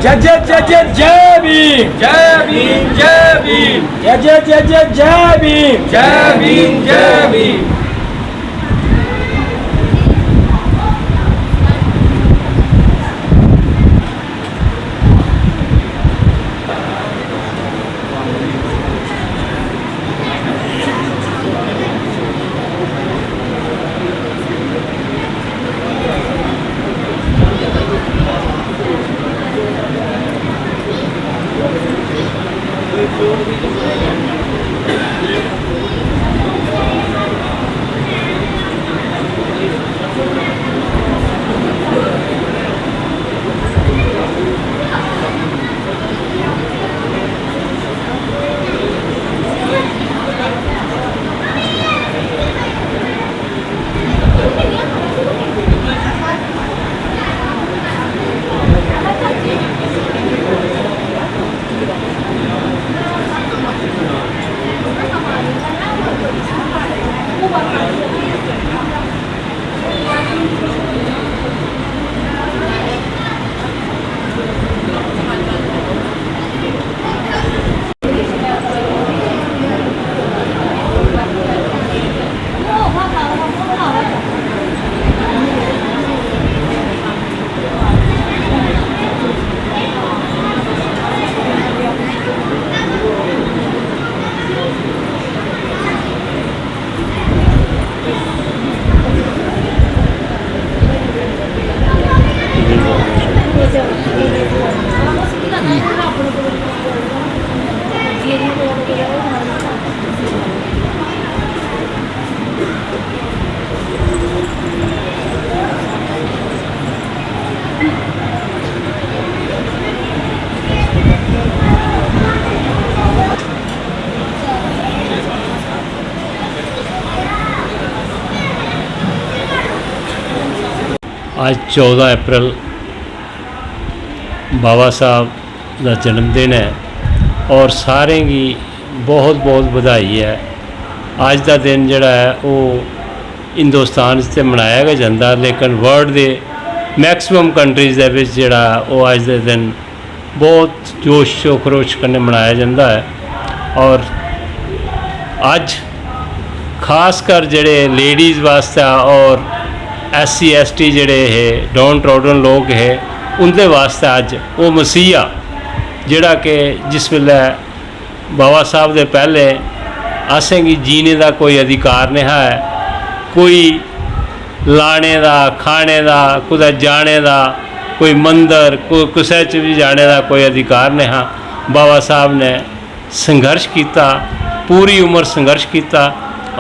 जय जय जय जय जय भीम, जय भीम जय भीम जय जय जय जय जय भीम, जय भीम जय भीम। आज 14 अप्रैल बाबा साहब का जन्मदिन है और सारे की बहुत बहुत बधाई है। आज का दिन जड़ा है वो हिंदुस्तान से मनाया गया जाता, लेकिन वर्ल्ड के मैक्सिमम कंट्रीज़ जड़ा वो आज के दिन बहुत जोश खरोश कन्नै मनाया जाता है। और आज खासकर जड़े लेडीज़ वास्ते और SC ST जड़े है डाउन ट्रोडन लोग है उनके वास्ते अज वो मसीहा जड़ा कि जिस वेले बाबा साहब के पहले असें गी जीने का कोई अधिकार नहीं है, कोई लाने का खाने का कुदै जाने का कोई मंदिर कोई किसी च भी जाने का कोई अधिकार नहीं है। बाबा साहब ने संघर्ष किया, पूरी उम्र संघर्ष किया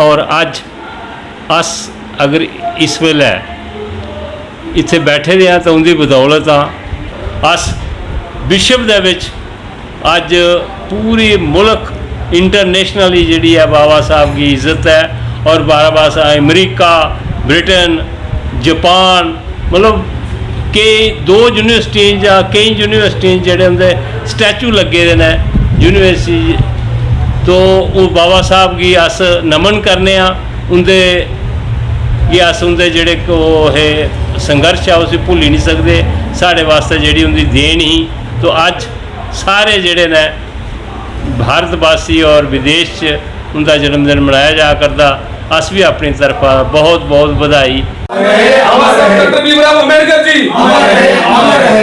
और अज अस अगर इस वेले इत्थे बैठे दे तो उनकी बदौलत अस विश्व दे विच अज पूरी मुल्क इंटरनेशनली जी है बाबा साहब की इज्जत है। और बाबा साहब अमरीका ब्रिटेन जापान मतलब कई 2 यूनिवर्सिटी या कई यूनिवर्सिटी जोड़े उनके स्टैचू लगे ने यूनिवर्सिटी, तो वो बाबा साहब की अस नमन करने उनके कि अस उनके जोड़े है संघर्ष है उसे भुल ही नहीं सकते। साढ़े वास्ते जी उनकी देन ही तो अज सारे जोड़े ने भारतवासी और विदेश उनका जन्मदिन मनाया जा करता। अस भी अपनी तरफ बहुत बहुत बधाई। डॉक्टर भीमराव अम्बेडकर जी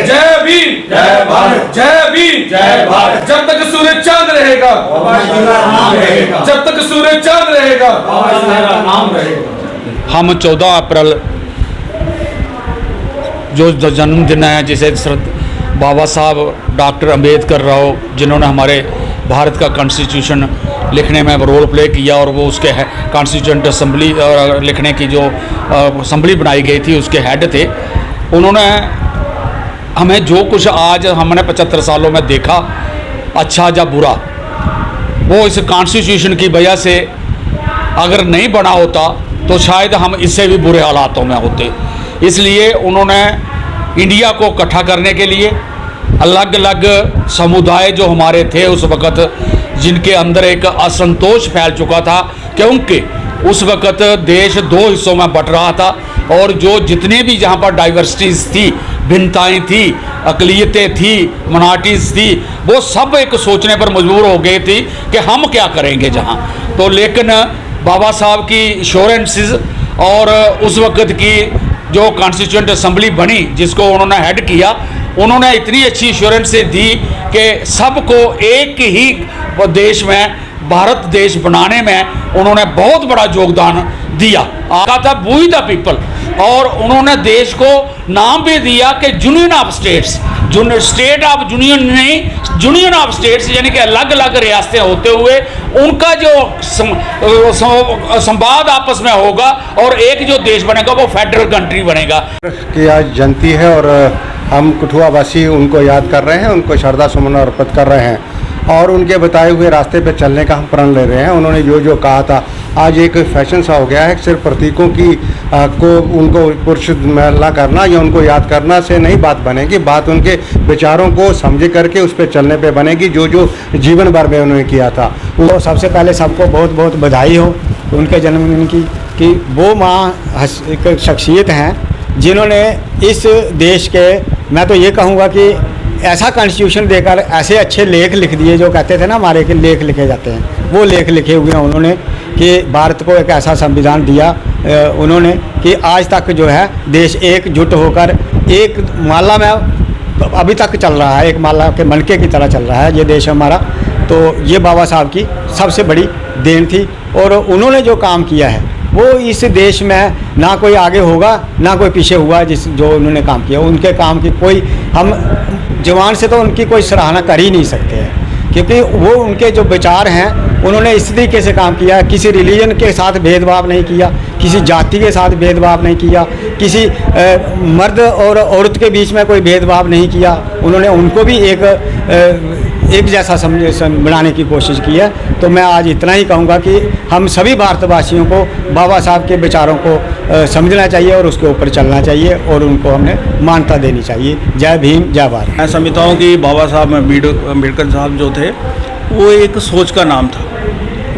जय भीम जय भारत, जय भीम जय भारत। जब तक सूरज चांद रहेगा, जब तक सूरज चांद रहेगा, नाम रहेगा। हम 14 अप्रैल जो जन्मदिन है जिसे बाबा साहब डॉक्टर अम्बेडकर राव जिन्होंने हमारे भारत का कॉन्स्टिट्यूशन लिखने में रोल प्ले किया और वो उसके कॉन्स्टिट्यूंट असम्बली लिखने की जो असम्बली बनाई गई थी उसके हेड थे। उन्होंने हमें जो कुछ आज हमने 75 सालों में देखा अच्छा या बुरा, वो इस कॉन्स्टिट्यूशन की वजह से अगर नहीं बना होता तो शायद हम इससे भी बुरे हालातों में होते। इसलिए उन्होंने इंडिया को इकट्ठा करने के लिए अलग अलग समुदाय जो हमारे थे उस वक़्त, जिनके अंदर एक असंतोष फैल चुका था क्योंकि उस वक़्त देश 2 हिस्सों में बट रहा था और जो जितने भी जहाँ पर डाइवर्सिटीज़ थी, भिन्नताएँ थी, अकलियतें थी, मिनॉरिटीज़ थी, वो सब एक सोचने पर मजबूर हो गई थी कि हम क्या करेंगे जहाँ। तो लेकिन बाबा साहब की एश्योरेंसेस और उस वक़्त की जो कॉन्स्टिट्यूएंट असम्बली बनी जिसको उन्होंने हेड किया, उन्होंने इतनी अच्छी एश्योरेंसेस दी कि सबको एक ही देश में, भारत देश बनाने में उन्होंने बहुत बड़ा योगदान दिया। आका था वी द पीपल, और उन्होंने देश को नाम भी दिया कि union of states, state of union नहीं, यूनियन ऑफ स्टेट्स, यानी कि अलग अलग रियासतें होते हुए उनका जो संवाद आपस में होगा और एक जो देश बनेगा वो फेडरल कंट्री बनेगा। कि आज जयंती है और हम कठुआ वासी उनको याद कर रहे हैं, उनको श्रद्धा सुमन अर्पित कर रहे हैं और उनके बताए हुए रास्ते पे चलने का हम प्रण ले रहे हैं। उन्होंने जो जो कहा था, आज एक फैशन सा हो गया है, सिर्फ प्रतीकों की को उनको पुरुष महिला करना या उनको याद करना से नहीं बात बनेगी। बात उनके विचारों को समझ करके उस पर चलने पे बनेगी, जो जो जीवन भर में उन्होंने किया था। तो सबसे पहले सबको बहुत बहुत बधाई हो उनके जन्मदिन की, कि वो माँ एक शख्सियत हैं जिन्होंने इस देश के, मैं तो ये कहूँगा कि ऐसा कॉन्स्टिट्यूशन देकर ऐसे अच्छे लेख लिख दिए, जो कहते थे ना हमारे के लेख लिखे जाते हैं, वो लेख लिखे हुए हैं उन्होंने, कि भारत को एक ऐसा संविधान दिया उन्होंने कि आज तक जो है देश एकजुट होकर एक माला में अभी तक चल रहा है, एक माला के मनके की तरह चल रहा है ये देश हमारा। तो ये बाबा साहब की सबसे बड़ी देन थी, और उन्होंने जो काम किया है वो इस देश में ना कोई आगे होगा ना कोई पीछे हुआ, जिस जो उन्होंने काम किया, उनके काम की कोई, हम जवान से तो उनकी कोई सराहना कर ही नहीं सकते हैं, क्योंकि वो उनके जो विचार हैं उन्होंने इस तरीके से काम किया, किसी रिलीजन के साथ भेदभाव नहीं किया, किसी जाति के साथ भेदभाव नहीं किया, किसी मर्द और औरत के बीच में कोई भेदभाव नहीं किया। उन्होंने उनको भी एक जैसा बनाने की कोशिश की है। तो मैं आज इतना ही कहूँगा कि हम सभी भारतवासियों को बाबा साहब के विचारों को समझना चाहिए और उसके ऊपर चलना चाहिए और उनको हमने मान्यता देनी चाहिए। जय भीम, जय भारत। मैं समझता हूँ कि बाबा साहब अम्बेडकर साहब जो थे वो एक सोच का नाम था,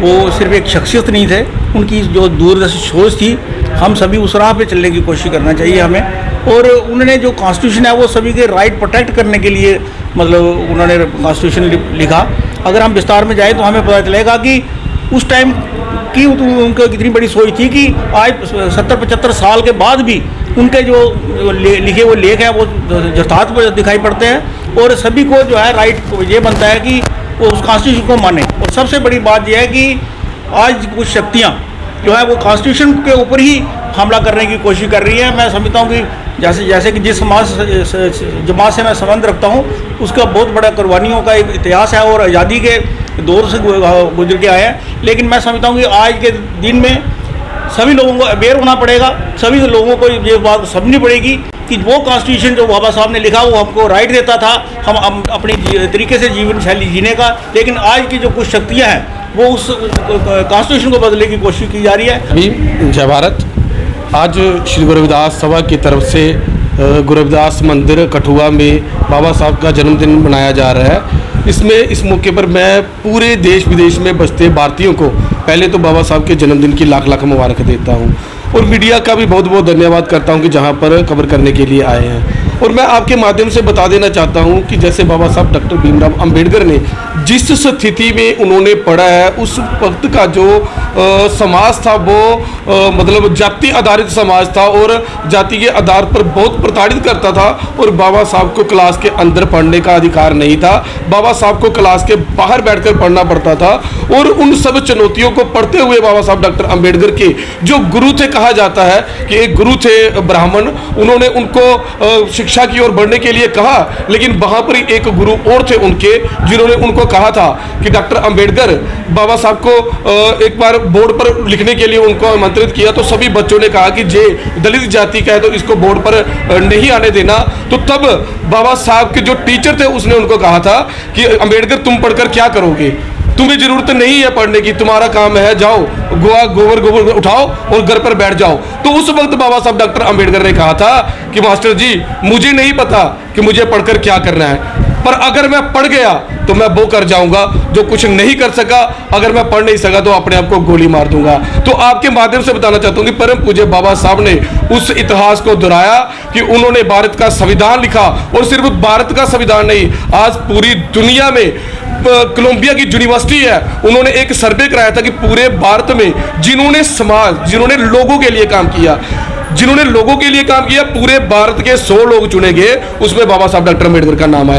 वो सिर्फ एक शख्सियत नहीं थे, उनकी जो दूरदर्शी सोच थी, हम सभी उस राह पे चलने की कोशिश करना चाहिए हमें। और उन्होंने जो कॉन्स्टिट्यूशन है वो सभी के राइट प्रोटेक्ट करने के लिए, मतलब उन्होंने कॉन्स्टिट्यूशन लिखा। अगर हम विस्तार में जाएँ तो हमें पता चलेगा कि उस टाइम की उनको कितनी बड़ी सोच थी कि आज 70-75 साल के बाद भी उनके जो लिखे वो लेख हैं वो यथार्थ पर दिखाई पड़ते हैं, और सभी को जो है राइट ये बनता है कि वो उस कॉन्स्टिट्यूशन को माने। और सबसे बड़ी बात यह है कि आज कुछ शक्तियाँ जो है वो कॉन्स्टिट्यूशन के ऊपर ही हमला करने की कोशिश कर रही है। मैं समझता हूँ कि जैसे कि जिस जमात से मैं संबंध रखता हूँ उसका बहुत बड़ा कुर्बानियों का एक इतिहास है और आज़ादी के दौर से गुजर के आया है। लेकिन मैं समझता हूँ कि आज के दिन में सभी लोगों को अवेयर होना पड़ेगा, सभी लोगों को ये बात समझनी पड़ेगी कि वो कॉन्स्टिट्यूशन जो बाबा साहब ने लिखा वो हमको राइट देता था हम अपनी तरीके से जीवन शैली जीने का, लेकिन आज की जो कुछ शक्तियाँ हैं वो उस कॉन्स्टिट्यूशन को बदलने की कोशिश की जा रही है। अभी जय भारत। आज श्री गुरु रविदास सभा की तरफ से गुरु रविदास मंदिर कठुआ में बाबा साहब का जन्मदिन मनाया जा रहा है। इसमें इस मौके पर मैं पूरे देश विदेश में बसते भारतीयों को पहले तो बाबा साहब के जन्मदिन की लाख लाख मुबारक देता हूँ, और मीडिया का भी बहुत बहुत धन्यवाद करता हूँ कि जहाँ पर कवर करने के लिए आए हैं। और मैं आपके माध्यम से बता देना चाहता हूँ कि जैसे बाबा साहब डॉक्टर भीमराव अंबेडकर ने जिस स्थिति में उन्होंने पढ़ा है, उस वक्त का जो समाज था वो मतलब जाति आधारित समाज था और जाति के आधार पर बहुत प्रताड़ित करता था, और बाबा साहब को क्लास के अंदर पढ़ने का अधिकार नहीं था, बाबा साहब को क्लास के बाहर बैठकर पढ़ना पड़ता था। और उन सब चुनौतियों को पढ़ते हुए बाबा साहब डॉक्टर अंबेडकर के जो गुरु थे, कहा जाता है कि एक गुरु थे ब्राह्मण, उन्होंने उनको शिक्षा की ओर बढ़ने के लिए कहा, लेकिन वहाँ पर एक गुरु और थे उनके जिन्होंने उनको कहा था कि डॉक्टर अंबेडकर, बाबा साहब को एक बार बोर्ड पर लिखने के लिए उनको आमंत्रित किया तो सभी बच्चों ने कहा कि जे दलित जाति का है तो इसको बोर्ड पर नहीं आने देना। तो तब बाबा साहब के जो टीचर थे उसने उनको कहा था कि अंबेडकर तुम पढ़कर क्या करोगे, तुम्हें जरूरत नहीं है पढ़ने की, तुम्हारा काम है जाओ गोबर उठाओ और घर पर बैठ जाओ। तो उस वक्त बाबा साहब डॉक्टर अंबेडकर ने कहा था कि मास्टर जी मुझे नहीं पता कि मुझे पढ़कर क्या करना है, पर अगर मैं पढ़ गया तो मैं वो कर जाऊंगा जो कुछ नहीं कर सका, अगर मैं पढ़ नहीं सका तो अपने आप को गोली मार दूंगा। तो आपके माध्यम से बताना चाहता हूं कि परम पूज्य बाबा साहब ने उस इतिहास को दोहराया कि उन्होंने भारत का संविधान लिखा, और सिर्फ भारत का संविधान नहीं, आज पूरी दुनिया में कोलंबिया की यूनिवर्सिटी है, उन्होंने एक सर्वे कराया था कि पूरे भारत में जिन्होंने लोगों के लिए काम किया, पूरे भारत के 100 लोग चुने गए, उसमें बाबा साहब डॉक्टर अम्बेडकर का नाम आया।